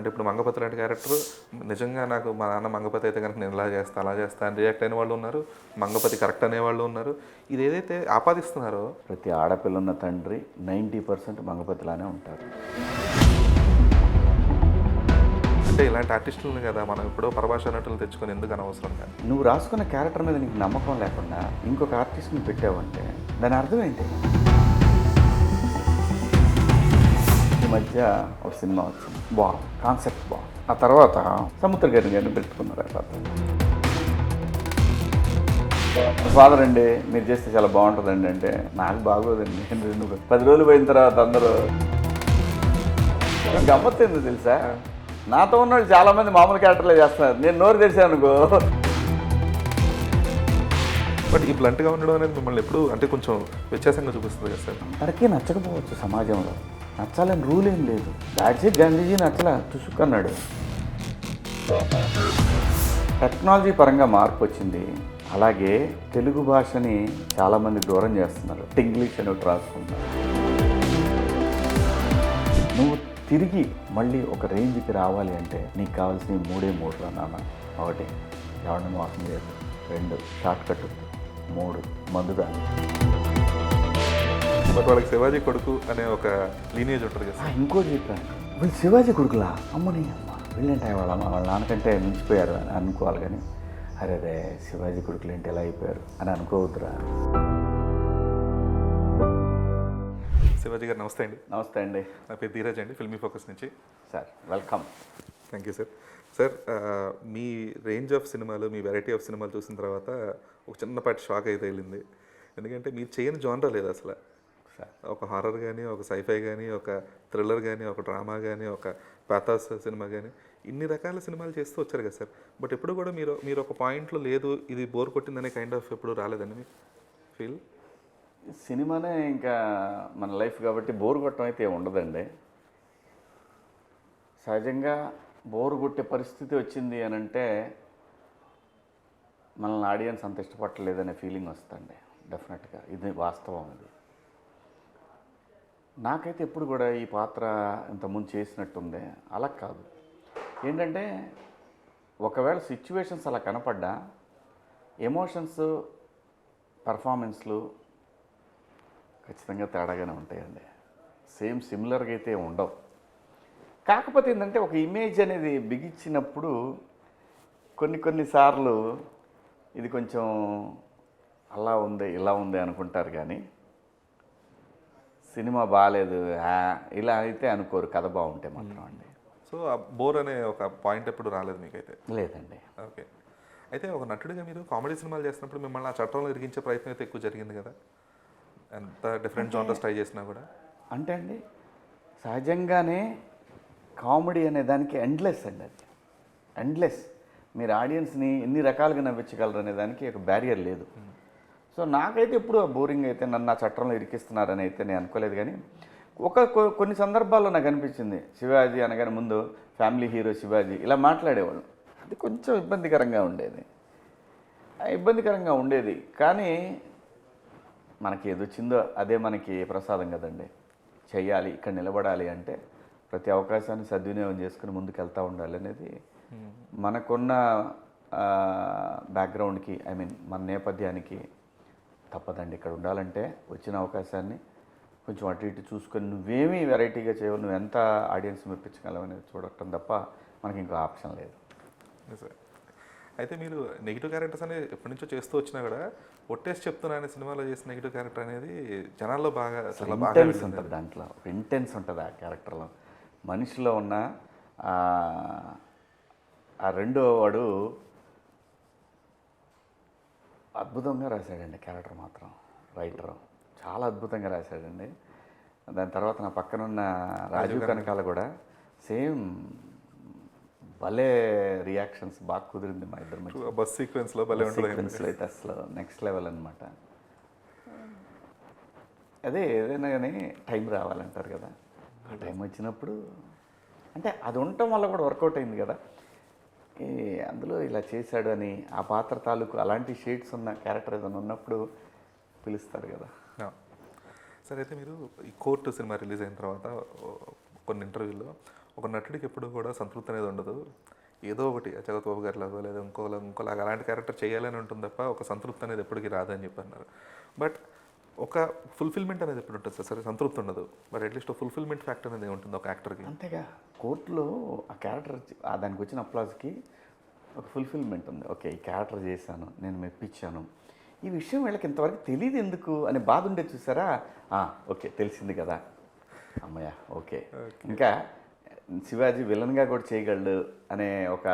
అంటే ఇప్పుడు మంగపతి లాంటి క్యారెక్టర్ నిజంగా నాకు మా నాన్న మంగపతి అయితే కనుక నేను ఇలా చేస్తా అలా చేస్తా అని రియాక్ట్ అయిన వాళ్ళు ఉన్నారు, మంగపతి కరెక్ట్ అనేవాళ్ళు ఉన్నారు. ఇది ఏదైతే ఆపాదిస్తున్నారో ప్రతి ఆడపిల్ల ఉన్న తండ్రి 90% మంగపతిలానే ఉంటారు. అంటే ఇలాంటి ఆర్టిస్టులను కదా మనం ఇప్పుడు పరభాష నటులు తెచ్చుకొని ఎందుకు అనవసరంగా. నువ్వు రాసుకున్న క్యారెక్టర్ మీద నీకు నమ్మకం లేకుండా ఇంకొక ఆర్టిస్ట్ని పెట్టావంటే దాని అర్థం ఏంటి? ఈ మధ్య ఒక సినిమా వచ్చింది, బాగుంది, కాన్సెప్ట్ బాగుంది. ఆ తర్వాత సముద్ర గారిని పెట్టుకున్నారు. ఫాదర్ అండి మీరు చేస్తే చాలా బాగుంటుందండి అంటే నాకు బాగోదండి. నువ్వు 10 రోజులు పోయిన తర్వాత అందరూ గమ్మత్తేందో తెలుసా, నాతో ఉన్నవాళ్ళు చాలామంది మామూలు క్యారెక్టర్లే చేస్తున్నారు, నేను నోరు తెరిచాను అనుకో. బట్ ఈ బ్లంట్గా ఉండడం అనేది మిమ్మల్ని ఎప్పుడు అంటే కొంచెం వ్యత్యాసంగా చూపిస్తుంది కదా సార్. అందరికీ నచ్చకపోవచ్చు, సమాజంలో నచ్చాలని రూల్ ఏం లేదు. దాడ్సే గాంధీజీ నచ్చలా తుసుకన్నాడు. టెక్నాలజీ పరంగా మార్పు వచ్చింది, అలాగే తెలుగు భాషని చాలామంది దూరం చేస్తున్నారు, ఇంగ్లీష్ అని రాసుకుంటున్నారు. నువ్వు తిరిగి మళ్ళీ ఒక రేంజ్కి రావాలి అంటే నీకు కావాల్సిన 3 రా నాన్న. 1 ఎవరిని మోసం చేయదు, 2 షార్ట్ కట్, 3 మందు తాగి. బట్ వాళ్ళకి శివాజీ కొడుకు అనే ఒక లీనేజ్ ఉంటుంది కదా. ఇంకోటి చెప్పాను, వీళ్ళు శివాజీ కొడుకులా అమ్మని అమ్మ వీళ్ళంటే వాళ్ళ నాన్నకంటే మించిపోయారు అని అనుకోవాలి, కానీ అరే రే శివాజీ కొడుకులు ఏంటి ఎలా అయిపోయారు అని అనుకోవద్దురా. శివాజీ గారు నమస్తే అండి. నమస్తే అండి, నా పేరు ధీరజ్ అండి, ఫిల్మీ ఫోకస్ నుంచి. Sir welcome. Thank you sir. Sir me range of సినిమాలు, మీ వెరైటీ ఆఫ్ సినిమాలు చూసిన తర్వాత ఒక చిన్నపాటి షాక్ అయితే వెళ్ళింది. ఎందుకంటే మీరు చేయని జానరా లేదు అసలు. ఒక హారర్ కానీ, ఒక సైఫై కానీ, ఒక థ్రిల్లర్ కానీ, ఒక డ్రామా కానీ, ఒక పాథాస్ సినిమా కానీ, ఇన్ని రకాల సినిమాలు చేస్తూ వచ్చారు కదా సార్. బట్ ఎప్పుడు కూడా మీరు ఒక పాయింట్లో లేదు ఇది బోర్ కొట్టిందనే కైండ్ ఆఫ్ ఎప్పుడు రాలేదండి మీకు ఫీల్? సినిమానే ఇంకా మన లైఫ్ కాబట్టి బోర్ కొట్టడం అయితే ఉండదండి. సహజంగా బోర్ కొట్టే పరిస్థితి వచ్చింది అని అంటే మనల్ని ఆడియన్స్ అంత ఇష్టపడలేదనే ఫీలింగ్ వస్తుంది డెఫినెట్గా. ఇది వాస్తవం. ఇది నాకైతే ఎప్పుడు కూడా ఈ పాత్ర ఇంతకుముందు చేసినట్టుంది అలా కాదు. ఏంటంటే ఒకవేళ సిచ్యువేషన్స్ అలా కనపడ్డా ఎమోషన్స్, పర్ఫార్మెన్స్లు ఖచ్చితంగా తేడాగానే ఉంటాయండి. సేమ్ సిమిలర్గా అయితే ఉండవు. కాకపోతే ఏంటంటే ఒక ఇమేజ్ అనేది బిగించినప్పుడు కొన్నిసార్లు ఇది కొంచెం అలా ఉంది ఇలా ఉంది అనుకుంటారు, కానీ సినిమా బాగాలేదు ఇలా అయితే అనుకోరు, కథ బాగుంటే మాత్రం అండి. సో ఆ బోర్ అనే ఒక పాయింట్ ఎప్పుడు రాలేదు మీకైతే? లేదండి. ఓకే. అయితే ఒక నటుడిగా మీరు కామెడీ సినిమాలు చేసినప్పుడు మిమ్మల్ని ఆ చట్టంలో ఇరిగించే ప్రయత్నం అయితే ఎక్కువ జరిగింది కదా, ఎంత డిఫరెంట్ జానర్స్ ట్రై చేసినా కూడా? అంటే అండి సహజంగానే కామెడీ అనే దానికి ఎండ్లెస్ అండి, అది ఎండ్లెస్. మీరు ఆడియన్స్ని ఎన్ని రకాలుగా నవ్వించగలరు అనే దానికి ఒక బ్యారియర్ లేదు. సో నాకైతే ఎప్పుడు బోరింగ్ అయితే నన్ను ఆ చట్టంలో ఇరికిస్తున్నారని అయితే నేను అనుకోలేదు, కానీ కొన్ని సందర్భాల్లో నాకు అనిపించింది శివాజీ అనగానే ముందు ఫ్యామిలీ హీరో శివాజీ ఇలా మాట్లాడేవాళ్ళు, అది కొంచెం ఇబ్బందికరంగా ఉండేది. కానీ మనకి ఏదొచ్చిందో అదే మనకి ప్రసాదం కదండి. చెయ్యాలి, ఇక్కడ నిలబడాలి అంటే ప్రతి అవకాశాన్ని సద్వినియోగం చేసుకుని ముందుకు వెళ్తూ ఉండాలి అనేది మనకున్న బ్యాక్గ్రౌండ్కి, ఐ మీన్ మన నేపథ్యానికి తప్పదండి. ఇక్కడ ఉండాలంటే వచ్చిన అవకాశాన్ని కొంచెం అటు ఇటు చూసుకొని నువ్వేమీ వెరైటీగా చేయవు, నువ్వు ఎంత ఆడియన్స్ మెప్పించగలవు అనేది చూడటం తప్ప మనకి ఇంకో ఆప్షన్ లేదు. సార్ అయితే మీరు నెగిటివ్ క్యారెక్టర్స్ అనేది ఎప్పటి నుంచో చేస్తూ వచ్చినా కూడా ఒట్టేసి చెప్తున్నా అనే సినిమాలో చేసిన నెగిటివ్ క్యారెక్టర్ అనేది జనాల్లో బాగా చాలా బాగా ఇంటెన్స్ ఉంటుంది, దాంట్లో ఒక ఇంటెన్స్ ఉంటుంది ఆ క్యారెక్టర్లో. మనిషిలో ఉన్న ఆ రెండో వాడు అద్భుతంగా రాశాడండి క్యారెక్టర్ మాత్రం. రైటర్ చాలా అద్భుతంగా రాశాడండి. దాని తర్వాత నా పక్కనున్న రాజీవ్ కనకాల కూడా సేమ్ భలే రియాక్షన్స్ బాగా కుదిరింది మా ఇద్దరు మధ్య. బస్ సీక్వెన్స్లో భలే సీక్వెన్స్లో అయితే అసలు నెక్స్ట్ లెవెల్ అనమాట. అదే ఏదైనా కానీ టైం రావాలంటారు కదా, ఆ టైం వచ్చినప్పుడు అంటే అది ఉండటం వల్ల కూడా వర్కౌట్ అయింది కదా. అందులో ఇలా చేశాడు అని ఆ పాత్ర తాలూకు అలాంటి షేడ్స్ ఉన్న క్యారెక్టర్ ఏదైనా ఉన్నప్పుడు పిలుస్తారు కదా. సరే అయితే మీరు ఈ కోర్టు సినిమా రిలీజ్ అయిన తర్వాత కొన్ని ఇంటర్వ్యూలో ఒక నటుడికి ఎప్పుడు కూడా సంతృప్తి అనేది ఉండదు. ఏదో ఒకటి జగత్ బాబు గారిలాగో లేదా ఇంకోలాగా అలాంటి క్యారెక్టర్ చేయాలని ఉంటుంది తప్ప ఒక సంతృప్తి అనేది ఎప్పటికీ రాదని చెప్పి అన్నారు. బట్ ఒక ఫుల్ఫిల్మెంట్ అనేది ఎప్పుడు ఉంటుంది సార్? సరే సంతృప్తి ఉండదు, బట్ అట్లీస్ట్ ఫుల్ఫిల్మెంట్ ఫ్యాక్టర్ అనేది ఉంటుంది ఒక యాక్టర్కి. అంతేగా కోర్టులో ఆ క్యారెక్టర్ దానికి వచ్చిన అప్లాజ్కి ఒక ఫుల్ఫిల్మెంట్ ఉంది. ఓకే, ఈ క్యారెక్టర్ చేశాను, నేను మెప్పించాను. ఈ విషయం వీళ్ళకి ఇంతవరకు తెలియదు ఎందుకు అనే బాధ ఉండేది చూసారా. ఓకే తెలిసింది కదా, అమ్మయ్య ఓకే. ఇంకా శివాజీ విలన్గా కూడా చేయగలడు అనే ఒక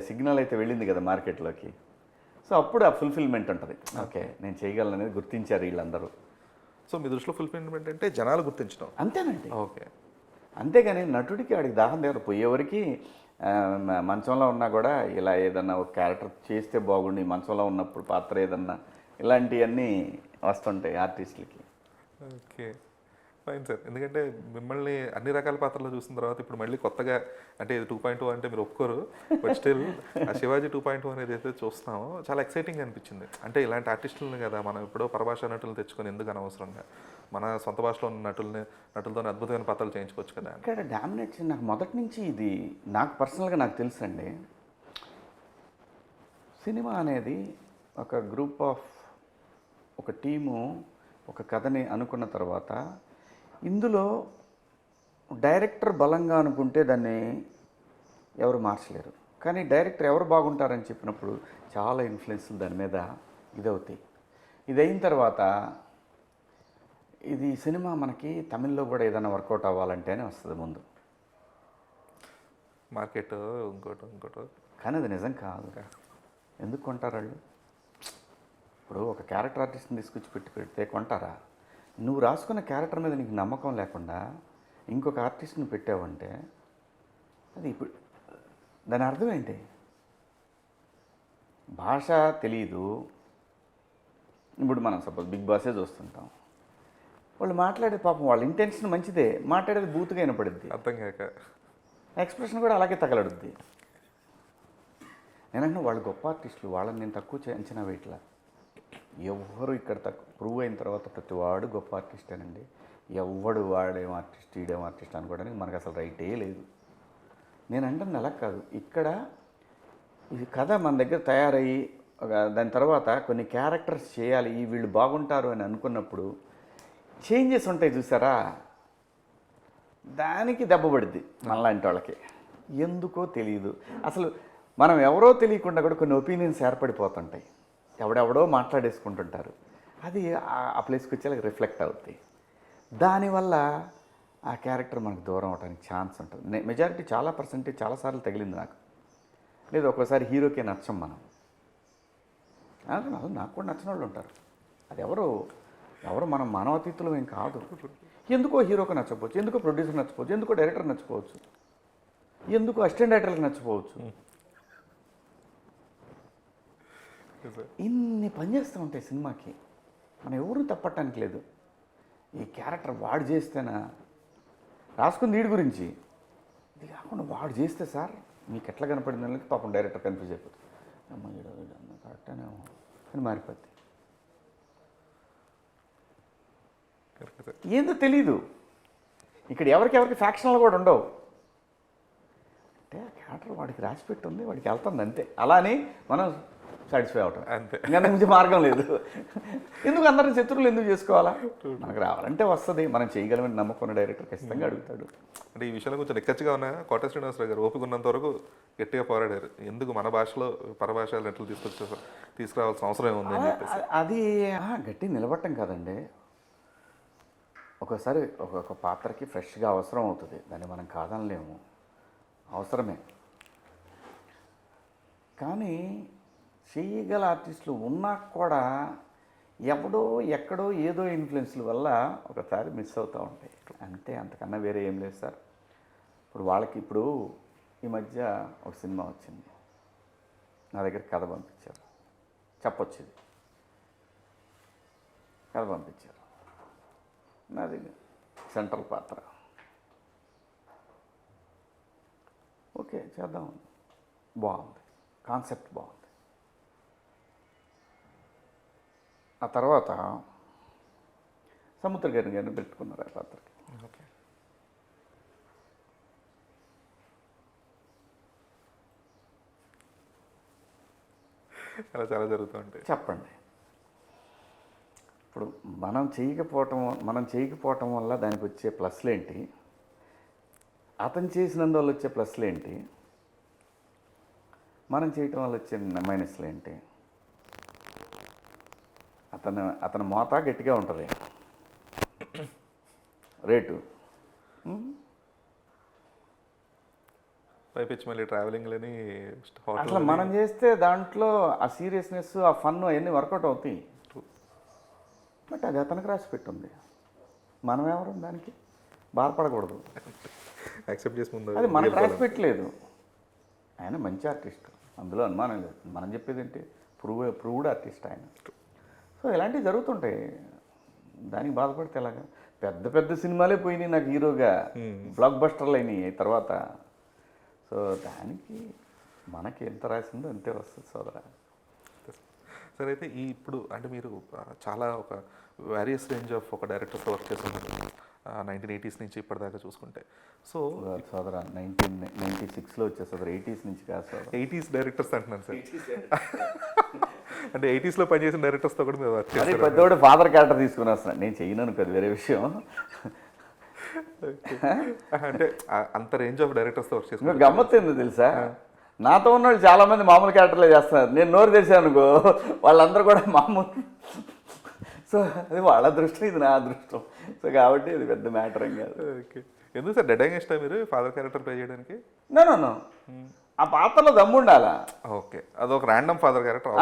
సిగ్నల్ అయితే వెళ్ళింది కదా మార్కెట్లోకి. సో అప్పుడు ఆ ఫుల్ఫిల్మెంట్ ఉంటుంది. ఓకే నేను చేయగలను అనేది గుర్తించారు వీళ్ళందరూ. సో మీ దృష్టిలో ఫుల్ఫిల్మెంట్ అంటే జనాలు గుర్తించడం. అంతేనండి. ఓకే. అంతేగాని నటుడికి వాడికి దాహం దగ్గర పోయేవరికి మంచంలో ఉన్నా కూడా ఇలా ఏదన్నా ఒక క్యారెక్టర్ చేస్తే బాగుండి, మంచంలో ఉన్నప్పుడు పాత్ర ఏదన్నా ఇలాంటివన్నీ వస్తుంటాయి ఆర్టిస్టులకి. Okay fine sir. ఎందుకంటే మిమ్మల్ని అన్ని రకాల పాత్రలు చూసిన తర్వాత ఇప్పుడు మళ్ళీ కొత్తగా అంటే 2.0 అంటే మీరు ఒప్పుకోరు, బట్ స్టిల్ ఆ శివాజీ 2.0 అనేది అయితే చూస్తున్నామో చాలా ఎక్సైటింగ్ అనిపించింది. అంటే ఇలాంటి ఆర్టిస్టులని కదా మనం ఎప్పుడో పరభాషా నటులు తెచ్చుకొని ఎందుకు అనవసరంగా మన సొంత భాషలో ఉన్న నటులతో అద్భుతమైన పాత్రలు చేయించుకోవచ్చు కదా. ఇక్కడ డామినేట్ నాకు మొదటి నుంచి ఇది నాకు పర్సనల్గా నాకు తెలుసండి. సినిమా అనేది ఒక గ్రూప్ ఆఫ్ ఒక టీము ఒక కథని అనుకున్న తర్వాత ఇందులో డైరెక్టర్ బలంగా అనుకుంటే దాన్ని ఎవరు మార్చలేరు. కానీ డైరెక్టర్ ఎవరు బాగుంటారని చెప్పినప్పుడు చాలా ఇన్ఫ్లుయెన్స్లు దాని మీద ఇదవుతాయి. ఇది అయిన తర్వాత ఇది సినిమా మనకి తమిళ్లో కూడా ఏదైనా వర్కౌట్ అవ్వాలంటేనే వస్తుంది ముందు మార్కెట్ ఇంకోటో. కానీ అది నిజం కాదు. ఎందుకు కొంటారు వాళ్ళు? ఇప్పుడు ఒక క్యారెక్టర్ ఆర్టిస్ట్ని తీసుకొచ్చి పెడితే కొంటారా? నువ్వు రాసుకున్న క్యారెక్టర్ మీద నీకు నమ్మకం లేకుండా ఇంకొక ఆర్టిస్ట్ని పెట్టావంటే అది ఇప్పుడు దాని అర్థం ఏంటి? భాష తెలీదు. ఇప్పుడు మనం సపోజ్ బిగ్ బాసే చూస్తుంటాం, వాళ్ళు మాట్లాడే పాపం వాళ్ళ ఇంటెన్షన్ మంచిదే, మాట్లాడేది బూతుగా వినపడుద్ది, అర్థం కాక ఎక్స్ప్రెషన్ కూడా అలాగే తగలడుద్ది. నేనంటే వాళ్ళు గొప్ప ఆర్టిస్టులు, వాళ్ళని నేను తక్కువ అంచనా వేయట్లా. ఎవ్వరు ఇక్కడ ప్రూవ్ అయిన తర్వాత ప్రతి వాడు గొప్ప ఆర్టిస్టేనండి. ఎవ్వడు వాడేం ఆర్టిస్ట్ ఈడేం ఆర్టిస్ట్ అనుకోవడానికి మనకు అసలు రైటే లేదు. నేను అంటుంది అలా కాదు. ఇక్కడ ఇది కథ మన దగ్గర తయారయ్యి దాని తర్వాత కొన్ని క్యారెక్టర్స్ చేయాలి, వీళ్ళు బాగుంటారు అని అనుకున్నప్పుడు చేంజెస్ ఉంటాయి చూసారా, దానికి దెబ్బపడుద్ది మనలాంటి వాళ్ళకి. ఎందుకో తెలియదు అసలు. మనం ఎవరో తెలియకుండా కూడా కొన్ని ఒపీనియన్స్ ఏర్పడిపోతుంటాయి, ఎవడెవడో మాట్లాడేసుకుంటుంటారు. అది ఆ ప్లేస్కి వచ్చేలాగా రిఫ్లెక్ట్ అవుతాయి. దానివల్ల ఆ క్యారెక్టర్ మనకు దూరం అవడానికి ఛాన్స్ ఉంటుంది. మెజారిటీ చాలా పర్సెంటేజ్ చాలాసార్లు తగిలింది నాకు. లేదు ఒక్కోసారి హీరోకే నచ్చం మనం. నాకు కూడా నచ్చిన వాళ్ళు ఉంటారు. అది ఎవరు మనం మానవాతీతులు ఏం కాదు. ఎందుకో హీరోకి నచ్చకపోవచ్చు, ఎందుకో ప్రొడ్యూసర్ నచ్చపోవచ్చు, ఎందుకో డైరెక్టర్ నచ్చపోవచ్చు, ఎందుకో అసిస్టెంట్ డైరెక్టర్కి నచ్చపోవచ్చు. ఇన్ని పనిచేస్తూ ఉంటాయి సినిమాకి. మనం ఎవరు తప్పటానికి లేదు. ఈ క్యారెక్టర్ వాడు చేస్తేనా రాసుకుంది వీడి గురించి, ఇది కాకుండా వాడు చేస్తే సార్ మీకు ఎట్లా కనపడింది అనేది పాపం డైరెక్టర్ కన్ఫ్యూజ్ అయిపోతుంది. అమ్మ కరెక్టేనేమో అని మారిపోద్ది. ఏందో తెలీదు. ఇక్కడ ఎవరికి ఫ్యాక్షన్లు కూడా ఉండవు. అంటే ఆ క్యారెక్టర్ వాడికి రాసిపెట్టి ఉంది, వాడికి వెళ్తుంది అంతే. అలా అని మనం సాటిస్ఫై అవటం అంతే, ఇంకా మంచి మార్గం లేదు. ఎందుకు అందరిని శత్రువులు ఎందుకు చేసుకోవాలా? మనకు రావాలంటే వస్తుంది. మనం చేయగలమని నమ్మకున్న డైరెక్టర్ ఖచ్చితంగా అడుగుతాడు. అంటే ఈ విషయంలో కొంచెం నిక్కచ్చిగా ఉన్న కోట శ్రీనివాసరావు గారు ఓపిక ఉన్నంత వరకు గట్టిగా పోరాడారు. ఎందుకు మన భాషలో పరభాషలు ఎట్లు తీసుకురావాల్సిన అవసరం ఏముంది అని చెప్పేసి. అది గట్టి నిలబట్టం కాదండి. ఒక్కోసారి ఒక్కొక్క పాత్రకి ఫ్రెష్గా అవసరం అవుతుంది, దాన్ని మనం కాదనలేము, అవసరమే. కానీ చేయగల ఆర్టిస్టులు ఉన్నా కూడా ఎవడో ఎక్కడో ఏదో ఇన్ఫ్లుయెన్స్ల వల్ల ఒకసారి మిస్ అవుతూ ఉంటాయి అంతే. అంతకన్నా వేరే ఏం లేదు సార్. ఇప్పుడు వాళ్ళకి ఇప్పుడు ఈ మధ్య ఒక సినిమా వచ్చింది, నా దగ్గర కథ పంపించారు, చెప్పొచ్చింది కథ పంపించారు. నాది సెంట్రల్ పాత్ర. ఓకే చేద్దాం, బాగుంది, కాన్సెప్ట్ బాగుంది. ఆ తర్వాత సముద్ర గారిని పెట్టుకున్నారు ఆ పాత్రకి. ఓకే అలా చాలా జరుగుతూ ఉంటాయి. చెప్పండి. ఇప్పుడు మనం చేయకపోవటం వల్ల దానికి వచ్చే ప్లస్లు ఏంటి, అతను చేసినందువల్ల వచ్చే ప్లస్లు ఏంటి, మనం చేయటం వల్ల వచ్చే మైనస్లు ఏంటి. అతని మోత గట్టిగా ఉంటుంది రేటు. పైపించి మళ్ళీ ట్రావెలింగ్లని అట్లా మనం చేస్తే దాంట్లో ఆ సీరియస్నెస్, ఆ ఫన్ అవన్నీ వర్కౌట్ అవుతాయి. బట్ అది అతనికి రాసి పెట్టుంది, మనం ఎవరు దానికి బాధపడకూడదు. యాక్సెప్ట్ చేసి ముందు అది మనకు రాసి పెట్టలేదు. ఆయన మంచి ఆర్టిస్ట్, అందులో అనుమానం లేదు. మనం చెప్పేది ఏంటి, ప్రూవ్డ్ ఆర్టిస్ట్ ఆయన. సో ఇలాంటివి జరుగుతుంటాయి, దానికి బాధపడితే ఎలాగా. పెద్ద పెద్ద సినిమాలే పోయినాయి నాకు హీరోగా, బ్లాక్ బస్టర్లు అయినాయి తర్వాత. సో దానికి మనకి ఎంత రాసిందో అంతే వస్తుంది సోదరా. సరే, అయితే ఇప్పుడు అంటే మీరు చాలా ఒక వేరియస్ రేంజ్ ఆఫ్ ఒక డైరెక్టర్స్తో వర్క్ చేస్తున్నారు 1980s నుంచి ఇప్పటిదాకా చూసుకుంటే. సో సోదరా 1996లో వచ్చేస్తుంది, 80s నుంచి కాదు సోదరా. 80s డైరెక్టర్స్ అంటున్నాను సార్. అంటే 80sలో పనిచేసిన డైరెక్టర్స్తో కూడా మీరు వర్క్ మరి చేస్తారు. పెద్దవాడు ఫాదర్ క్యారెక్టర్ తీసుకుని వస్తున్నాను, నేను చేయను కదా, వేరే విషయం. అంటే అంత రేంజ్ ఆఫ్ డైరెక్టర్స్తో వర్క్ ఇంకా చేస్తున్నారు. గమ్మత్తు ఏందో తెలుసా, నాతో ఉన్న వాళ్ళు చాలామంది మామూలు క్యారెక్టర్లే చేస్తున్నారు. నేను నోరు తెరిచాను అనుకో, వాళ్ళందరూ కూడా మామూలు. సో అది వాళ్ళ అదృష్టం, ఇది నా అదృష్టం. సో కాబట్టి ఇది పెద్ద మ్యాటర్ ఏం కాదు. ఓకే, ఎందుకు సార్ డెడ్ ఇష్టం మీరు ఫాదర్ క్యారెక్టర్ ప్లే చేయడానికి? నో ఆ పాత్రలో దమ్ము ఉండాలా. ఓకే, అదొక ర్యాండమ్ ఫాదర్ క్యారెక్టర్.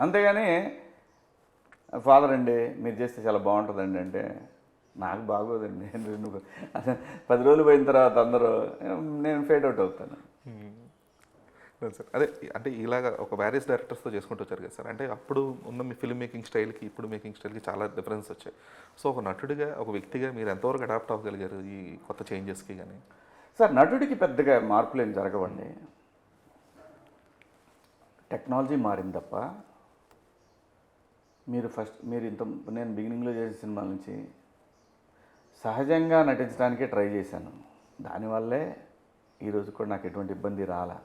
అంతేగాని ఫాదర్ అండి మీరు చేస్తే చాలా బాగుంటుందండి అంటే నాకు బాగోదండి. 10 రోజులు పోయిన తర్వాత అందరూ నేను ఫేడ్ అవుట్ అవుతాను. సార్ అదే, అంటే ఇలాగ ఒక వేరియస్ డైరెక్టర్స్తో చేసుకుంటూ వచ్చారు కదా సార్. అంటే అప్పుడు ఉన్న మీ ఫిల్మ్ మేకింగ్ స్టైల్కి ఇప్పుడు మేకింగ్ స్టైల్కి చాలా డిఫరెన్స్ వచ్చాయి. సో ఒక నటుడిగా, ఒక వ్యక్తిగా మీరు ఎంతవరకు అడాప్ట్ అవ్వగలిగారు ఈ కొత్త చేంజెస్కి? కానీ సార్ నటుడికి పెద్దగా మార్పులు ఏం జరగవండి, టెక్నాలజీ మారింది తప్ప. నేను బిగినింగ్లో చేసిన సినిమాల నుంచి సహజంగా నటించడానికే ట్రై చేశాను. దానివల్లే ఈరోజు కూడా నాకు ఎటువంటి ఇబ్బంది రాలా.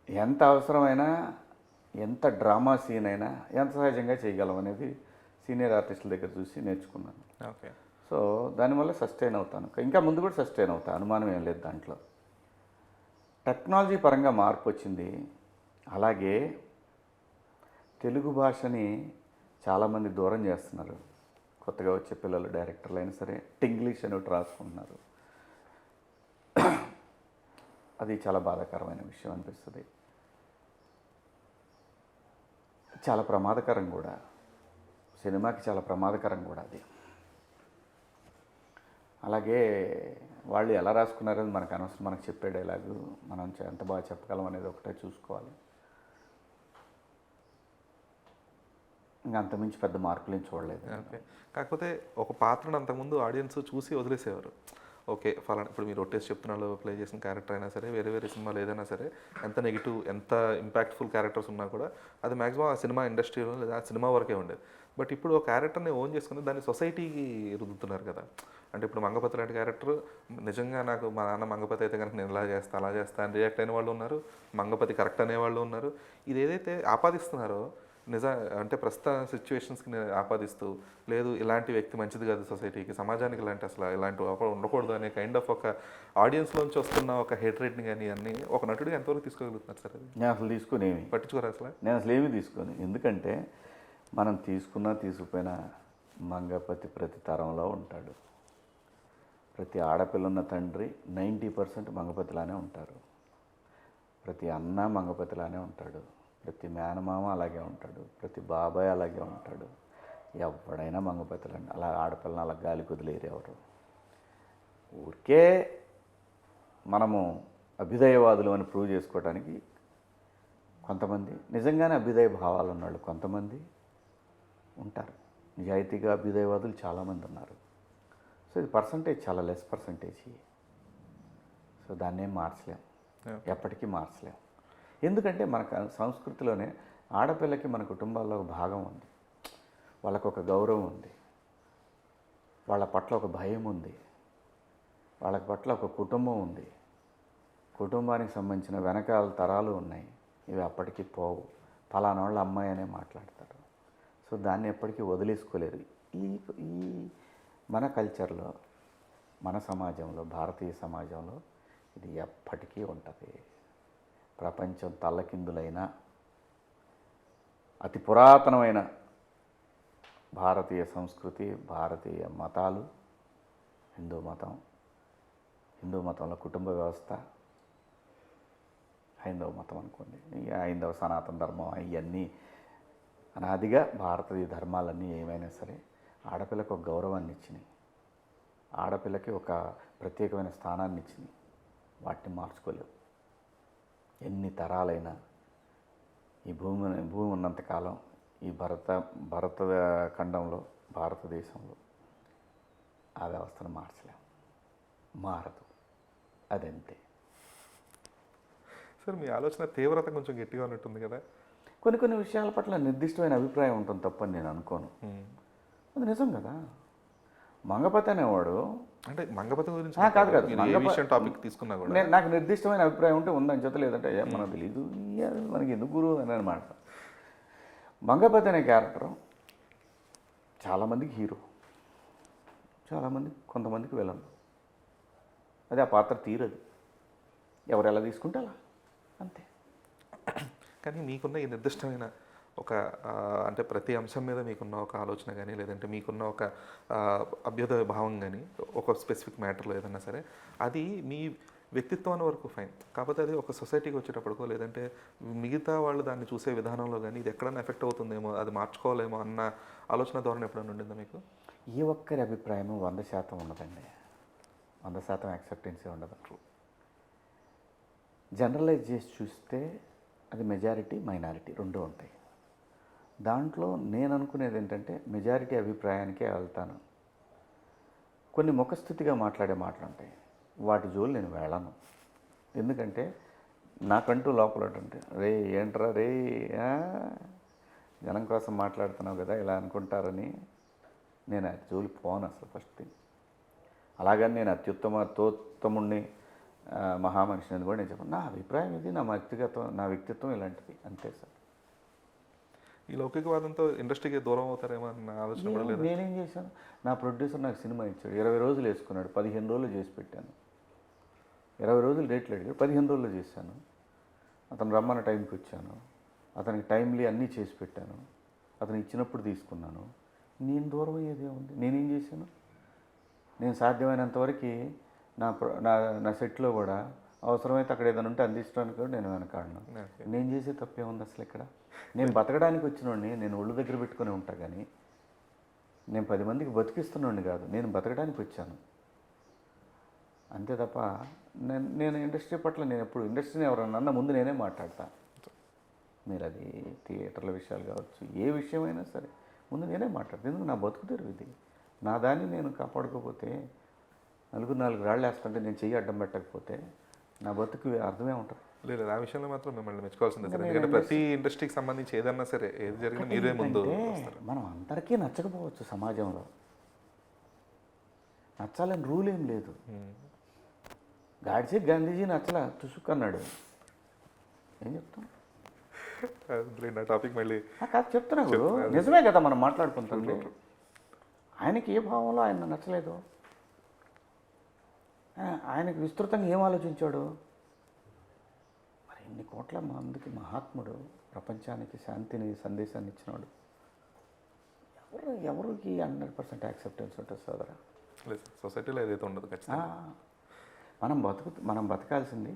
ఎంత అవసరమైనా, ఎంత డ్రామా సీన్ అయినా ఎంత సహజంగా చేయగలం అనేది సీనియర్ ఆర్టిస్టుల దగ్గర చూసి నేర్చుకున్నాను. ఓకే, సో దానివల్ల సస్టైన్ అవుతాను, ఇంకా ముందు కూడా సస్టైన్ అవుతాను, అనుమానం ఏం లేదు దాంట్లో. టెక్నాలజీ పరంగా మార్పు వచ్చింది. అలాగే తెలుగు భాషని చాలామంది దూరం చేస్తున్నారు. కొత్తగా వచ్చే పిల్లలు డైరెక్టర్లు అయినా సరే టింగ్లీష్ అని ఒకటి రాసుకుంటున్నారు. అది చాలా బాధాకరమైన విషయం అనిపిస్తుంది, చాలా ప్రమాదకరం కూడా, సినిమాకి చాలా ప్రమాదకరం కూడా అది. అలాగే వాళ్ళు ఎలా రాసుకున్నారని మనకు అనవసరం, మనకు చెప్పే డైలాగు మనం ఎంత బాగా చెప్పగలం అనేది ఒకటే చూసుకోవాలి. ఇంకా అంతమించి పెద్ద మార్పులు ఏం చూడలేదు. ఓకే, కాకపోతే ఒక పాత్రను అంతకుముందు ఆడియన్స్ చూసి వదిలేసేవారు. ఓకే, ఫలానా ఇప్పుడు మీరు ఒట్టేసి చెప్తున్నాలో ప్లే చేసిన క్యారెక్టర్ అయినా సరే, వేరే వేరే సినిమాలు ఏదైనా సరే, ఎంత నెగిటివ్, ఎంత ఇంపాక్ట్ఫుల్ క్యారెక్టర్స్ ఉన్నా కూడా అది మ్యాక్సిమం ఆ సినిమా ఇండస్ట్రీలో లేదా ఆ సినిమా వరకే ఉండేది. బట్ ఇప్పుడు ఒక క్యారెక్టర్ని ఓన్ చేసుకుని దాన్ని సొసైటీకి రుద్దుతున్నారు కదా. అంటే ఇప్పుడు మంగపతి లాంటి క్యారెక్టర్ నిజంగా నాకు మా నాన్న మంగపతి అయితే కనుక నేను ఇలా చేస్తా అలా చేస్తా అని రియాక్ట్ అయిన వాళ్ళు ఉన్నారు, మంగపతి కరెక్ట్ అనేవాళ్ళు ఉన్నారు. ఇది ఏదైతే ఆపాదిస్తున్నారో అంటే ప్రస్తుత సిచ్యువేషన్స్కి ఆపాదిస్తూ, లేదు ఇలాంటి వ్యక్తి మంచిది కాదు సొసైటీకి, సమాజానికి ఇలాంటి ఉండకూడదు అనే కైండ్ ఆఫ్ ఒక ఆడియన్స్లోంచి వస్తున్న ఒక హేట్రేట్ని కానీ అన్నీ ఒక నటుడిగా ఎంతవరకు తీసుకోగలుగుతున్నారు సార్? అది నేను అసలు తీసుకునేవి పట్టించుకోరా అసలు? నేను అసలు ఏమీ తీసుకోను. ఎందుకంటే మనం తీసుకున్నా తీసుకుపోయినా మంగపతి ప్రతి తరంలో ఉంటాడు. ప్రతి ఆడపిల్ల ఉన్న తండ్రి 90% మంగపతిలానే ఉంటారు. ప్రతి అన్న మంగపతిలానే ఉంటాడు. ప్రతి మేనమామ అలాగే ఉంటాడు. ప్రతి బాబాయ్ అలాగే ఉంటాడు. ఎవడైనా మంగపతులండి. అలా ఆడపిల్లని అలా గాలి కుదిలేరు ఎవరు. ఊరికే మనము అభ్యుదయవాదులు అని ప్రూవ్ చేసుకోవడానికి కొంతమంది, నిజంగానే అభ్యుదయ భావాలు ఉన్నాళ్ళు కొంతమంది ఉంటారు. నిజాయితీగా అభ్యుదయవాదులు చాలామంది ఉన్నారు. సో ఇది పర్సంటేజ్ చాలా లెస్ పర్సంటేజ్. సో దాన్ని ఏం మార్చలేం, ఎప్పటికీ మార్చలేం. ఎందుకంటే మన సంస్కృతిలోనే ఆడపిల్లకి మన కుటుంబాల్లో ఒక భాగం ఉంది, వాళ్ళకు ఒక గౌరవం ఉంది, వాళ్ళ పట్ల ఒక భయం ఉంది, వాళ్ళ పట్ల ఒక కుటుంబం ఉంది, కుటుంబానికి సంబంధించిన వెనకాల తరాలు ఉన్నాయి. ఇవి అప్పటికి పోవు. పలానా వాళ్ళ అమ్మాయి అనే మాట్లాడతారు. సో దాన్ని ఎప్పటికీ వదిలేసుకోలేరు. ఈ ఈ మన కల్చర్లో, మన సమాజంలో, భారతీయ సమాజంలో ఇది ఎప్పటికీ ఉంటుంది. ప్రపంచం తల్లకిందులైన అతి పురాతనమైన భారతీయ సంస్కృతి, భారతీయ మతాలు, హిందూ మతం, హిందూ మతంలో కుటుంబ వ్యవస్థ, హైందవ మతం అనుకోండి, ఇక హైందవ సనాతన ధర్మం, ఇవన్నీ అనాదిగా భారతీయ ధర్మాలన్నీ ఏమైనా సరే ఆడపిల్లకు ఒక గౌరవాన్ని ఇచ్చినాయి, ఆడపిల్లకి ఒక ప్రత్యేకమైన స్థానాన్ని ఇచ్చినాయి. వాటిని మార్చుకోలేవు. ఎన్ని తరాలైనా ఈ భూమి ఉన్నంతకాలం ఈ భరత ఖండంలో, భారతదేశంలో ఆ వ్యవస్థను మార్చలేము. మారదు. అదంతే. సార్ మీ ఆలోచన తీవ్రత కొంచెం గట్టిగా ఉన్నట్టుంది కదా. కొన్ని విషయాల పట్ల నిర్దిష్టమైన అభిప్రాయం ఉంటుంది తప్పని నేను అనుకోను. అది నిజం కదా. మంగపతి అనేవాడు అంటే మంగపతి గురించి కాదు టాపిక్ తీసుకున్నా కూడా నాకు నిర్దిష్టమైన అభిప్రాయం ఉంటే ఉందని చేత, లేదంటే మనకు తెలీదు, మనకి ఎందుకు గురువు అని అనమాట. మంగపతి అనే క్యారెక్టర్ చాలామందికి హీరో, కొంతమందికి విలన్. అది ఆ పాత్ర తీరదు. ఎవరు ఎలా తీసుకుంటే అలా, అంతే. కానీ మీకున్న ఈ నిర్దిష్టమైన ఒక అంటే ప్రతి అంశం మీద మీకున్న ఒక ఆలోచన కానీ, లేదంటే మీకున్న ఒక అభ్యుదయ భావం కానీ, ఒక స్పెసిఫిక్ మ్యాటర్లో ఏదన్నా సరే, అది మీ వ్యక్తిత్వాన్ని వరకు ఫైన్. కాకపోతే అది ఒక సొసైటీకి వచ్చేటప్పటికో, లేదంటే మిగతా వాళ్ళు దాన్ని చూసే విధానంలో కానీ ఇది ఎక్కడన్నా ఎఫెక్ట్ అవుతుందేమో, అది మార్చుకోవాలేమో అన్న ఆలోచన ధోరణి ఎప్పుడైనా ఉండిందా మీకు? ఏ ఒక్కరి అభిప్రాయం 100% ఉండదండి. 100% యాక్సెప్టెన్సీ ఉండదు. జనరలైజ్ చేసి చూస్తే అది మెజారిటీ, మైనారిటీ రెండూ ఉంటాయి. దాంట్లో నేను అనుకునేది ఏంటంటే మెజారిటీ అభిప్రాయానికే వెళ్తాను. కొన్ని ముఖస్థితిగా మాట్లాడే మాటలు ఉంటాయి, వాటి జోలు నేను వెళ్ళను. ఎందుకంటే నాకంటూ లోపల ఉంటుంది, రే ఏంట్రా రే, జనం కోసం మాట్లాడుతున్నావు కదా ఇలా అనుకుంటారని నేను ఆ జోలి పోను అసలు ఫస్ట్ థింగ్. అలాగని నేను అత్యుత్తముణ్ణి మహామనిషిని అని కూడా నేను చెప్పాను. నా అభిప్రాయం ఇది, నా వ్యక్తిత్వం ఇలాంటిది, అంతే సార్. ఈ లౌకికవాదంతో ఇండస్ట్రీకి దూరం అవుతారేమో అన్న ఆలోచన కూడా లేదు. నేనేం చేశాను, నా ప్రొడ్యూసర్ నాకు సినిమా ఇచ్చాడు, 20 రోజులు వేసుకున్నాడు, 15 రోజులు చేసి పెట్టాను. 20 రోజులు డేట్లు అడిగాడు, 15 రోజులు చేశాను. అతను రమ్మన్న టైంకి వచ్చాను, అతనికి టైంలీ అన్నీ చేసి పెట్టాను, అతను ఇచ్చినప్పుడు తీసుకున్నాను. నేను దూరం అయ్యేదే ఉంది. నేనేం చేశాను, నేను సాధ్యమైనంతవరకు నా సెట్లో కూడా అవసరమైతే అక్కడ ఏదైనా ఉంటే అందించడానికి కూడా నేను వెనకాడను. నేను చేసే తప్పే ఉంది అసలు ఇక్కడ. నేను బతకడానికి వచ్చినోడిని నేను ఒళ్ళు దగ్గర పెట్టుకుని ఉంటా, కానీ నేను 10 మందికి బతికిస్తున్నోడిని కాదు, నేను బతకడానికి వచ్చాను అంతే తప్ప. నేను ఇండస్ట్రీ పట్ల నేను ఎప్పుడు ఇండస్ట్రీని ఎవరన్నా అన్న ముందు నేనే మాట్లాడతా. మీరు అది థియేటర్ల విషయాలు కావచ్చు, ఏ విషయమైనా సరే ముందు నేనే మాట్లాడతాను. ఎందుకు, నా బతుకు తెరువు ఇది. నా దాన్ని నేను కాపాడుకోకపోతే, నాలుగు రాళ్ళు వేస్తుంటే నేను చెయ్యి అడ్డం పెట్టకపోతే నా బతుకు అర్థమే ఉంటుంది. లేదు, ఆ విషయంలో మాత్రం మిమ్మల్ని మెచ్చుకోవాల్సిందే సార్. ఎందుకంటే ప్రతి ఇండస్ట్రీకి సంబంధించి ఏదన్నా సరే, ఏది జరిగినా మీరే ముందు వస్తారు. మనం అందరికీ నచ్చకపోవచ్చు సమాజంలో, నచ్చాలని రూల్ ఏం లేదు. గాడ్సే గాంధీజీ నచ్చలా, తుసుకన్నాడు, ఏం చెప్తాం. నా టాపిక్ మళ్ళీ కాదు చెప్తున్నా, నిజమే కదా మనం మాట్లాడుకుంటుంది. ఆయనకి ఏ భావంలో ఆయన నచ్చలేదు, ఆయనకు విస్తృతంగా ఏం ఆలోచించాడు. మరి ఇన్ని కోట్ల మందికి మహాత్ముడు, ప్రపంచానికి శాంతిని సందేశాన్ని ఇచ్చినాడు. ఎవరికి 100% యాక్సెప్టెన్స్ ఉంటుంది సోదరా? లేదు, సొసైటీలో ఏదైతే ఉండదు ఖచ్చితంగా. మనం బతకాల్సింది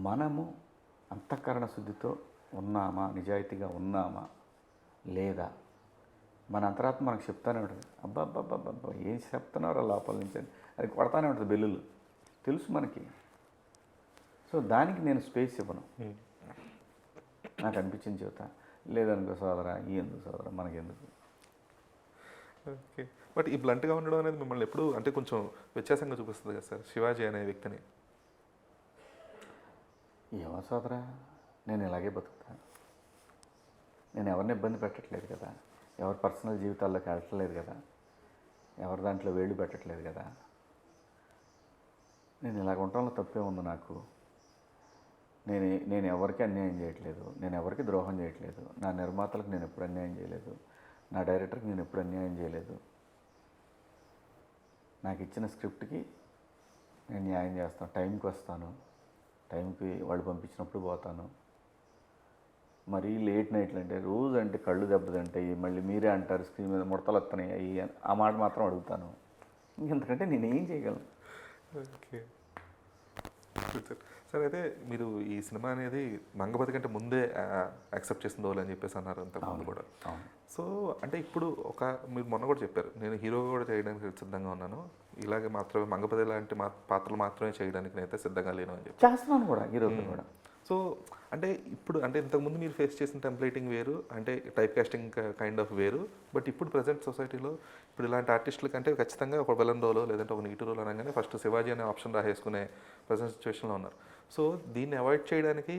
మనము అంతఃకరణ శుద్ధితో ఉన్నామా, నిజాయితీగా ఉన్నామా లేదా. మన అంతరాత్మ మనకు చెప్తానే ఉంటుంది, అబ్బా ఏం చెప్తున్నారో లోపల నుంచి అని. అది కొడతానే ఉంటుంది బెల్లులు, తెలుసు మనకి. సో దానికి నేను స్పేస్ ఇవ్వను. నాకు అనిపించింది చెబుతా, లేదనుకో సోదరా, ఎందుకు సోదరా మనకెందుకు. ఓకే, బట్ ఈ బ్లంట్గా ఉండడం అనేది మిమ్మల్ని ఎప్పుడు అంటే కొంచెం వ్యత్యాసంగా చూపిస్తుంది కదా సార్, శివాజీ అనే వ్యక్తిని. ఏమో సోదరా, నేను ఇలాగే బతుకుతాను. నేను ఎవరిని ఇబ్బంది పెట్టట్లేదు కదా, ఎవరి పర్సనల్ జీవితాల్లోకి వెళ్ళట్లేదు కదా, ఎవరి దాంట్లో వేళ్ళు పెట్టట్లేదు కదా. నేను ఇలాగ ఉండటంలో తప్పే ఉంది నాకు. నేను ఎవరికి అన్యాయం చేయట్లేదు, నేను ఎవరికి ద్రోహం చేయట్లేదు, నా నిర్మాతలకు నేను ఎప్పుడు అన్యాయం చేయలేదు, నా డైరెక్టర్కి నేను ఎప్పుడు అన్యాయం చేయలేదు. నాకు ఇచ్చిన స్క్రిప్ట్కి నేను న్యాయం చేస్తాను, టైంకి వస్తాను, టైంకి వాళ్ళు పంపించినప్పుడు పోతాను. మరీ లేట్ నైట్లు అంటే రోజు అంటే కళ్ళు దెబ్బతింటాయి, మళ్ళీ మీరే అంటారు స్క్రీన్ మీద ముడతలు వస్తున్నాయి అయ్యి ఆ మాట మాత్రం అడుగుతాను. ఇంకెంతకంటే నేను ఏం చేయగలను. ఓకే సార్, అయితే మీరు ఈ సినిమా అనేది మంగపతి కంటే ముందే యాక్సెప్ట్ చేసిన వాళ్ళు అని చెప్పేసి అన్నారు అంతకుముందు కూడా. సో అంటే ఇప్పుడు మీరు మొన్న కూడా చెప్పారు, నేను హీరోగా కూడా చేయడానికి సిద్ధంగా ఉన్నాను, ఇలాగే మాత్రమే మంగపతి లాంటి పాత్రలు మాత్రమే చేయడానికి నేనైతే సిద్ధంగా లేను అని చెప్పి చేస్తున్నాను కూడా హీరోగా కూడా. సో అంటే ఇప్పుడు అంటే ఇంతకుముందు మీరు ఫేస్ చేసిన టెంప్లేటింగ్ వేరు, అంటే టైప్ కాస్టింగ్ కైండ్ ఆఫ్ వేరు. బట్ ఇప్పుడు ప్రజెంట్ సొసైటీలో ఇప్పుడు ఇలాంటి ఆర్టిస్టుల కంటే ఖచ్చితంగా ఒక విలన్ రోలో లేదంటే ఒక నెగిటివ్ రోల్ అనగానే ఫస్ట్ శివాజీ అనే ఆప్షన్ రాసేసుకునే ప్రజెంట్ సిచ్యువేషన్లో ఉన్నారు. సో దీన్ని అవాయిడ్ చేయడానికి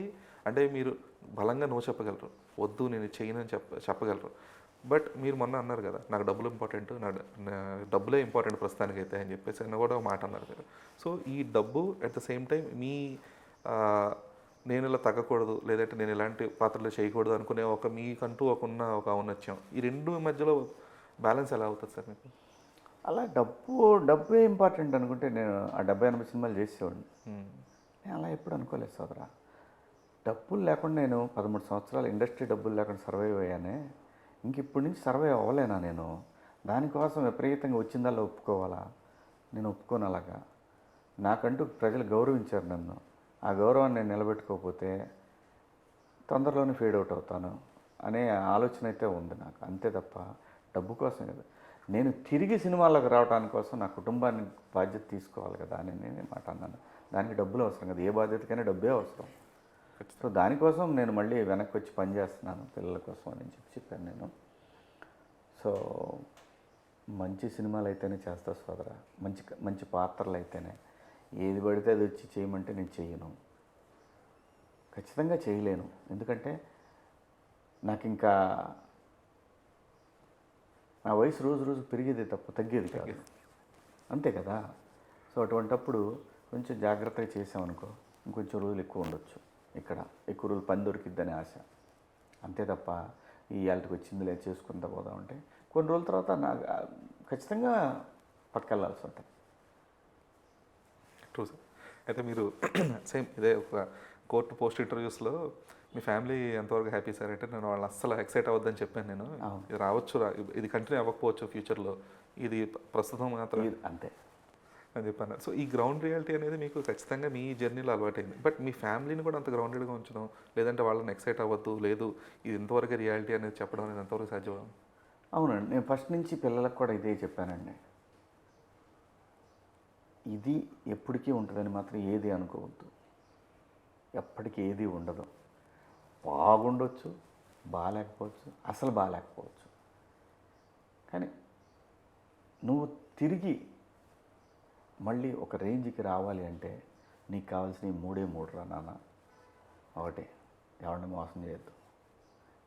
అంటే మీరు బలంగా నో చెప్పగలరు, వద్దు నేను చేయను అని చెప్పగలరు. బట్ మీరు మొన్న అన్నారు కదా, నాకు డబ్బులు ఇంపార్టెంట్, నా డబ్బులే ఇంపార్టెంట్ ప్రస్తుతానికైతే అని చెప్పేసి అన్న కూడా ఒక మాట అన్నారు కదా. సో ఈ డబ్బు అట్ ద సేమ్ టైం మీ నేను ఇలా తగ్గకూడదు లేదంటే నేను ఇలాంటి పాత్రలు చేయకూడదు అనుకునే మీకంటూ ఒక ఔన్నత్యం, ఈ రెండు మధ్యలో బ్యాలెన్స్ ఎలా అవుతుంది సార్ మీకు? అలా డబ్బే ఇంపార్టెంట్ అనుకుంటే నేను ఆ 70-80 సినిమాలు చేసేవాడిని. నేను అలా ఎప్పుడు అనుకోలేదు సోదరా. డబ్బులు లేకుండా నేను 13 సంవత్సరాలు ఇండస్ట్రీ డబ్బులు లేకుండా సర్వైవ్ అయ్యానే, ఇంక ఇప్పటి నుంచి సర్వైవ్ అవ్వలేనా నేను? దానికోసం విపరీతంగా వచ్చిందల్లా ఒప్పుకోవాలా? నేను ఒప్పుకోను అలాగా. నాకంటూ ప్రజలు గౌరవించారు నన్ను, ఆ గౌరవాన్ని నేను నిలబెట్టుకోకపోతే తొందరలోనే ఫేడ్ అవుట్ అవుతాను అనే ఆలోచన అయితే ఉంది నాకు, అంతే తప్ప డబ్బు కోసం కదా. నేను తిరిగి సినిమాలకు రావడానికి కోసం నా కుటుంబాన్ని బాధ్యత తీసుకోవాలి కదా అని నేను మాట అన్నాను. దానికి డబ్బులు అవసరం కదా, ఏ బాధ్యతకైనా డబ్బే అవసరం. సో దానికోసం నేను మళ్ళీ వెనక్కి వచ్చి పనిచేస్తున్నాను పిల్లల కోసం అని చెప్పాను నేను. సో మంచి సినిమాలు అయితేనే చేస్తా సోదరా, మంచి పాత్రలు అయితేనే. ఏది పడితే అది వచ్చి చేయమంటే నేను చెయ్యను, ఖచ్చితంగా చేయలేను. ఎందుకంటే నాకు ఇంకా నా వయసు రోజు రోజు పెరిగేదే తప్ప తగ్గేది కాదు, అంతే కదా. సో అటువంటప్పుడు కొంచెం జాగ్రత్తగా చేసామనుకో ఇంకొంచెం రోజులు ఎక్కువ ఉండొచ్చు, ఇక్కడ ఎక్కువ రోజులు పని దొరికిద్దని ఆశ, అంతే తప్ప ఈ ఏళ్ళకి వచ్చింది లేదు చేసుకుంటా పోదామంటే కొన్ని రోజుల తర్వాత నాకు ఖచ్చితంగా పట్టుకెళ్ళాల్సి ఉంటుంది. True sir. అయితే మీరు సేమ్ ఇదే ఒక కోర్టు పోస్ట్ ఇంటర్వ్యూస్లో మీ ఫ్యామిలీ ఎంతవరకు హ్యాపీ సార్ అంటే, నేను వాళ్ళు అస్సలు ఎక్సైట్ అవ్వద్దని చెప్పాను నేను, ఇది రావచ్చు ఇది కంటిన్యూ అవ్వకపోవచ్చు ఫ్యూచర్లో, ఇది ప్రస్తుతం మాత్రం అంతే అని చెప్పాను. సో ఈ గ్రౌండ్ రియాలిటీ అనేది మీకు ఖచ్చితంగా మీ జర్నీలో అలవాటైంది. బట్ మీ ఫ్యామిలీని కూడా అంత గ్రౌండెడ్గా ఉంచడం, లేదంటే వాళ్ళని ఎక్సైట్ అవ్వద్దు, లేదు ఇది ఇంతవరకు రియాలిటీ అనేది చెప్పడం అనేది ఎంతవరకు సాధ్యం? అవునండి, నేను ఫస్ట్ నుంచి పిల్లలకు కూడా ఇదే చెప్పానండి, ఇది ఎప్పటికీ ఉంటుందని మాత్రం ఏది అనుకోవద్దు, ఎప్పటికీ ఏది ఉండదు. బాగుండొచ్చు, బాగాలేకపోవచ్చు, అసలు బాగాలేకపోవచ్చు, కానీ నువ్వు తిరిగి మళ్ళీ ఒక రేంజ్కి రావాలి అంటే నీకు కావాల్సిన మూడు రా నాన్న. ఒకటి, ఎవరిని మోసం చేయొద్దు.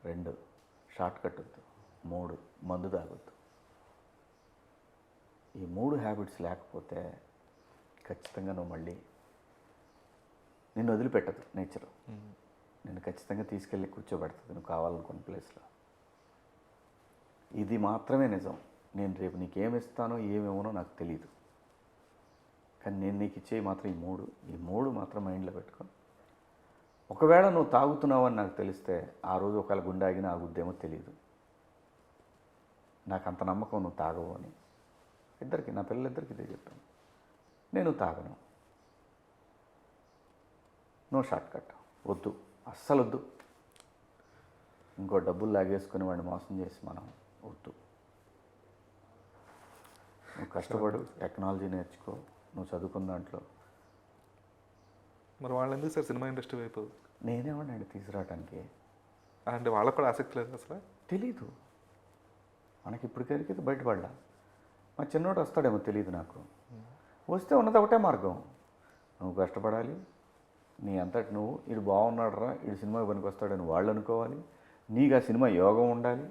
2, షార్ట్ కట్ వద్దు. 3, మందు తాగొద్దు. ఈ 3 హ్యాబిట్స్ లేకపోతే ఖచ్చితంగా నువ్వు మళ్ళీ నిన్ను వదిలిపెట్టదు నేచర్, నేను ఖచ్చితంగా తీసుకెళ్ళి కూర్చోబెడుతుంది నువ్వు కావాలనుకున్న ప్లేస్లో. ఇది మాత్రమే నిజం. నేను రేపు నీకేమిస్తానో ఏమేమోనో నాకు తెలియదు, కానీ నేను నీకు ఇచ్చేవి మాత్రం ఈ మూడు మాత్రం మైండ్లో పెట్టుకో. ఒకవేళ నువ్వు తాగుతున్నావు అని నాకు తెలిస్తే ఆ రోజు ఒకవేళ గుండె ఆగినా ఆగుద్దేమో తెలియదు. నాకు అంత నమ్మకం నువ్వు తాగవు అని. నా పిల్లలిద్దరికి ఇదే చెప్పాను, నేను తాగను, నో షార్ట్ కట్ వద్దు, అస్సలు వద్దు. ఇంకో డబ్బులు లాగేసుకుని వాడిని మోసం చేసి మనం వద్దు. నువ్వు కష్టపడు, టెక్నాలజీ నేర్చుకో, నువ్వు చదువుకున్న దాంట్లో. మరి వాళ్ళు ఎందుకు సార్ సినిమా ఇండస్ట్రీ వైపు? నేనేమన్నాండి తీసుకురావడానికి, అంటే వాళ్ళకు కూడా ఆసక్తి లేదు అసలు? తెలీదు మనకి, ఇప్పటికైతే బయటపడ్డా. మా చిన్నోడు వస్తాడేమో తెలియదు నాకు. వస్తే ఉన్నది ఒకటే మార్గం, నువ్వు కష్టపడాలి, నీ అంతటి నువ్వు ఇడు బాగున్నాడు రా, ఇడు సినిమాకి పనికి వస్తాడని వాళ్ళు అనుకోవాలి, నీకు ఆ సినిమా యోగం ఉండాలి.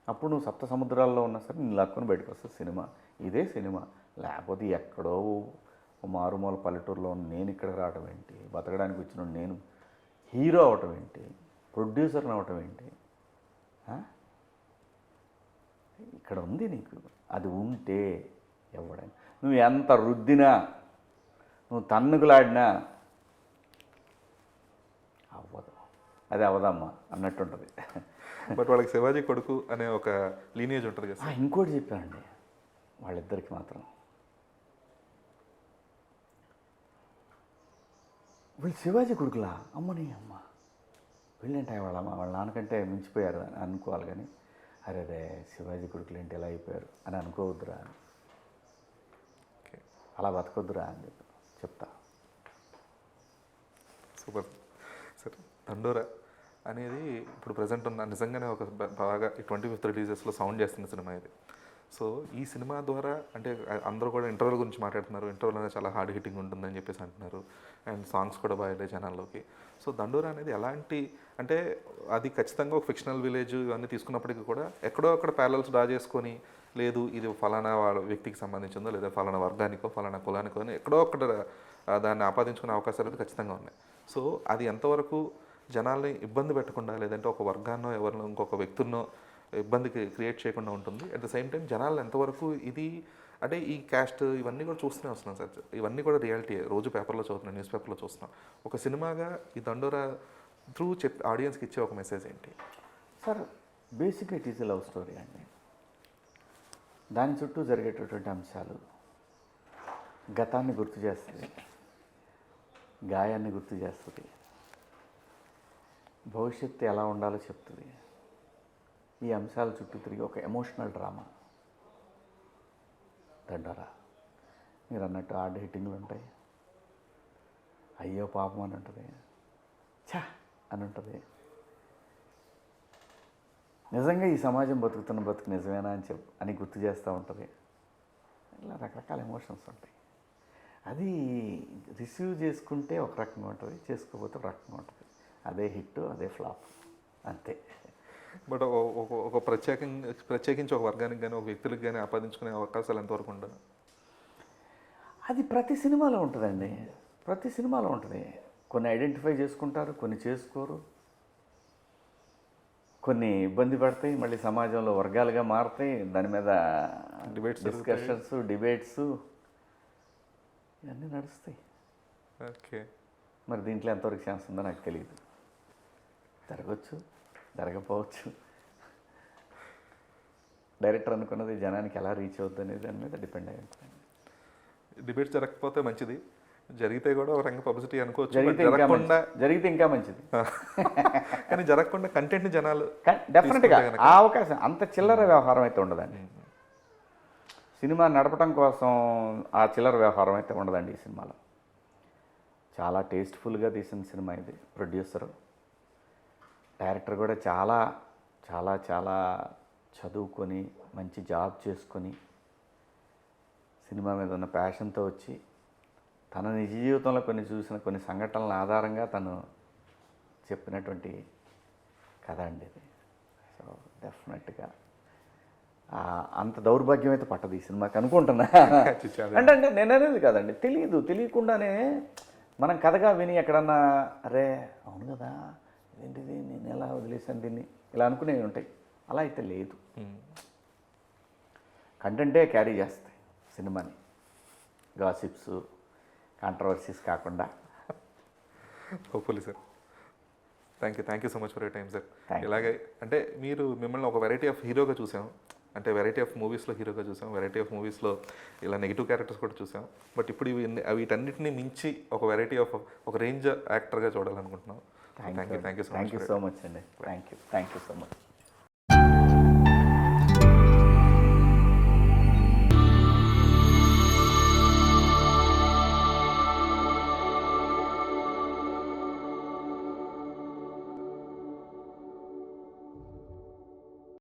అప్పుడు నువ్వు సప్త సముద్రాల్లో ఉన్నా సరే నీ లక్కుని బయటకు వస్తుంది సినిమా. ఇదే సినిమా. లేకపోతే ఎక్కడో ఓ మారుమూల పల్లెటూరులో ఉన్న నేను ఇక్కడికి రావడం ఏంటి, బతకడానికి వచ్చిన నేను హీరో అవటం ఏంటి, ప్రొడ్యూసర్ని అవటం ఏంటి, ఆ? ఇక్కడ ఉంది నీకు, అది ఉంటే ఎవడైనా నువ్వు ఎంత రుద్దినా, నువ్వు తన్నుకులాడినా అవ్వదు, అది అవదమ్మా అన్నట్టుంటుంది. బట్ వాళ్ళకి శివాజీ కొడుకు అనే ఒక లీనియేజ్ ఉంటుంది కదా సార్. ఇంకోటి చెప్పానండి వాళ్ళిద్దరికి మాత్రం, వీళ్ళు శివాజీ కొడుకులా అమ్మని అమ్మ, వీళ్ళేంటి వాళ్ళ నాన్నకంటే మించిపోయారు అని అనుకోవాలి, కానీ అరే రే శివాజీ కొడుకులు ఏంటి ఎలా అయిపోయారు అని అనుకోవద్దురా, ఓకే, అలా బతకొద్దురా అని చెప్తా. Super sir. దండోరా అనేది ఇప్పుడు ప్రజెంట్ ఉన్న నిజంగానే ఒక బాగా 25th రిలీజెస్లో సౌండ్ చేస్తున్న సినిమా ఇది. సో ఈ సినిమా ద్వారా అంటే అందరూ కూడా ఇంటర్వెల్ గురించి మాట్లాడుతున్నారు, ఇంటర్వెల్ అనేది చాలా హార్డ్ హిట్టింగ్ ఉంటుందని చెప్పేసి అంటున్నారు, అండ్ సాంగ్స్ కూడా బాగా వెళ్ళాయి జనాల్లోకి. సో దండోరా అనేది ఎలాంటి అంటే అది ఖచ్చితంగా ఒక ఫిక్షనల్ విలేజ్ ఇవన్నీ తీసుకున్నప్పటికీ కూడా ఎక్కడో అక్కడ ప్యారల్స్ డ్రా చేసుకొని, లేదు ఇది ఫలానా వాళ్ళ వ్యక్తికి సంబంధించిందో లేదా ఫలానా వర్గానికో ఫలానా కులానికో అని ఎక్కడో అక్కడ దాన్ని ఆపాదించుకునే అవకాశాలు అయితే ఖచ్చితంగా ఉన్నాయి. సో అది ఎంతవరకు జనాల్ని ఇబ్బంది పెట్టకుండా, లేదంటే ఒక వర్గాన్నో ఎవరినో ఇంకొక వ్యక్తున్నో ఇబ్బందికి క్రియేట్ చేయకుండా ఉంటుంది. అట్ ద సేమ్ టైం జనాలు ఎంతవరకు ఇది అంటే ఈ క్యాస్ట్ ఇవన్నీ కూడా చూస్తూనే వస్తున్నాం సార్, ఇవన్నీ కూడా రియాలిటీ, రోజు పేపర్లో చదువుతున్నాం, న్యూస్ పేపర్లో చూస్తున్నాం. ఒక సినిమాగా ఈ దండోరా త్రూ ఆడియన్స్కి ఇచ్చే ఒక మెసేజ్ ఏంటి సార్? బేసిక్గా it is a love story అండి. దాని చుట్టూ జరిగేటటువంటి అంశాలు గతాన్ని గుర్తు చేస్తుంది, గాయాన్ని గుర్తు చేస్తుంది, భవిష్యత్తు ఎలా ఉండాలో చెప్తుంది. ఈ అంశాల చుట్టూ తిరిగి ఒక ఎమోషనల్ డ్రామా దండోరా. మీరు అన్నట్టు హార్డ్ హిట్టింగ్లు ఉంటాయి, అయ్యో పాపం అని ఉంటుంది, ఛా అని ఉంటుంది, నిజంగా ఈ సమాజం బతుకుతున్న బతుకు నిజమేనా అని గుర్తు చేస్తూ ఉంటుంది. ఇలా రకరకాల ఎమోషన్స్ ఉంటాయి. అది రిసీవ్ చేసుకుంటే ఒక రకంగా ఉంటుంది, చేసుకోకపోతే ఒక రకంగా ఉంటుంది. అదే హిట్, అదే ఫ్లాప్, అంతే. బట్ ఒక ప్రత్యేకించి ఒక వర్గానికి కానీ ఒక వ్యక్తులకు కానీ ఆపాదించుకునే అవకాశాలు ఎంతవరకు ఉండదు? అది ప్రతి సినిమాలో ఉంటుందండి, ప్రతి సినిమాలో ఉంటుంది. కొన్ని ఐడెంటిఫై చేసుకుంటారు, కొన్ని చేసుకోరు, కొన్ని ఇబ్బంది పడతాయి, మళ్ళీ సమాజంలో వర్గాలుగా మారుతాయి, దాని మీద డిస్కషన్స్, డిబేట్స్ ఇవన్నీ నడుస్తాయి. ఓకే, మరి దీంట్లో ఎంతవరకు ఛాన్స్ ఉందో నాకు తెలియదు. జరగవచ్చు, జరగకపోవచ్చు. డైరెక్టర్ అనుకున్నది జనానికి ఎలా రీచ్ అవుతుంది అనేది దాని మీద డిపెండ్ అయి ఉంటుంది. డిబేట్ జరగకపోతే మంచిది, జరిగితే కూడా ఒక రంగ పబ్లిసిటీ అనుకోవచ్చు. జరిగితే ఇంకా మంచిది. కానీ జరగకుండా కంటెంట్ని జనాలు డెఫినెట్గా ఆ అవకాశం, అంత చిల్లర వ్యవహారం అయితే ఉండదండి. సినిమా నడపడం కోసం ఆ చిల్లర వ్యవహారం అయితే ఉండదండి ఈ సినిమాలో. చాలా టేస్ట్ఫుల్గా తీసిన సినిమా ఇది. ప్రొడ్యూసరు, డైరెక్టర్ కూడా చాలా చాలా చాలా చదువుకొని మంచి జాబ్ చేసుకొని సినిమా మీద ఉన్న ప్యాషన్తో వచ్చి తన నిజ జీవితంలో చూసిన కొన్ని సంఘటనల ఆధారంగా తను చెప్పినటువంటి కథ అండి ఇది. సో డెఫినెట్గా అంత దౌర్భాగ్యం అయితే పట్టదు ఈ సినిమాకి అనుకుంటున్నా. అంటే నేను అనేది కాదండి, తెలియకుండానే మనం కథగా విని ఎక్కడన్నా అరే అవును కదా ఇదేంటిది నేను ఎలా వదిలేసాను దీన్ని ఇలా అనుకునేవి ఉంటాయి. అలా అయితే లేదు, కంటెంటే క్యారీ చేస్తాయి సినిమాని, గాసిప్స్ కాంట్రవర్సీస్ కాకుండా. Hopefully sir. Thank you so much for your time sir. ఇలాగే అంటే మిమ్మల్ని ఒక వెరైటీ ఆఫ్ హీరోగా చూసాం, అంటే వెరైటీ ఆఫ్ మూవీస్లో హీరోగా చూసాం, వెరైటీ ఆఫ్ మూవీస్లో ఇలా నెగిటివ్ క్యారెక్టర్స్ కూడా చూసాం. బట్ ఇప్పుడు వీటన్నిటిని మించి ఒక వెరైటీ ఆఫ్ ఒక రేంజ్ యాక్టర్గా చూడాలనుకుంటున్నాం. థ్యాంక్ యూ సో మచ్ అండి. Thank you so much.